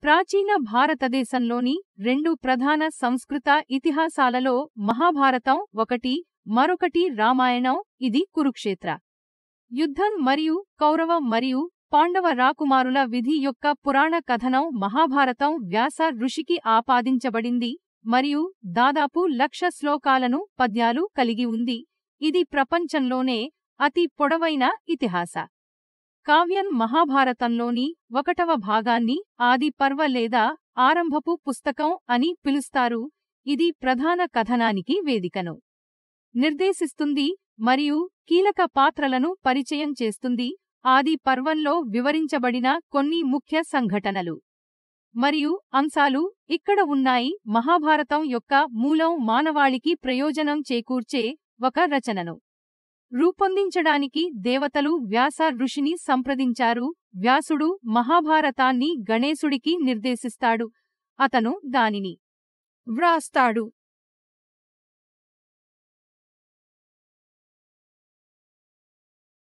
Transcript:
ప్రాచీన భారతదేశంలోని రెండు ప్రధాన సంస్కృత ఇతిహాసాలలో మహాభారతం ఒకటి, మరొకటి రామాయణం. ఇది కురుక్షేత్ర యుద్ధం మరియు కౌరవ మరియు పాండవ రాకుమారుల విధి యొక్క పురాణ కథనం మహాభారతం వ్యాస ఋషికి ఆపాదించబడింది మరియు దాదాపు 1,00,000 శ్లోకాలను పద్యాలు కలిగి ఉంది. ఇది ప్రపంచంలోనే అతి పొడవైన ఇతిహాస కావ్యం. మహాభారతంలోని 1వ భాగాన్ని ఆది పర్వ లేదా ఆరంభపు పుస్తకం అని పిలుస్తారు. ఇది ప్రధాన కథనానికి వేదికను నిర్దేశిస్తుంది మరియు కీలక పాత్రలను పరిచయం చేస్తుంది. ఆది పర్వంలో వివరించబడిన కొన్ని ముఖ్య సంఘటనలు మరియు అంశాలు ఇక్కడ ఉన్నాయి. మహాభారతం యొక్క మూలం మానవాళికి ప్రయోజనం చేకూర్చే ఒక రచనను రూపొందించడానికి దేవతలు వ్యాస ఋషిని సంప్రదించారు. వ్యాసుడు మహాభారతాన్ని గణేశుడికి నిర్దేశిస్తాడు. అతను దానిని వ్రాస్తాడు.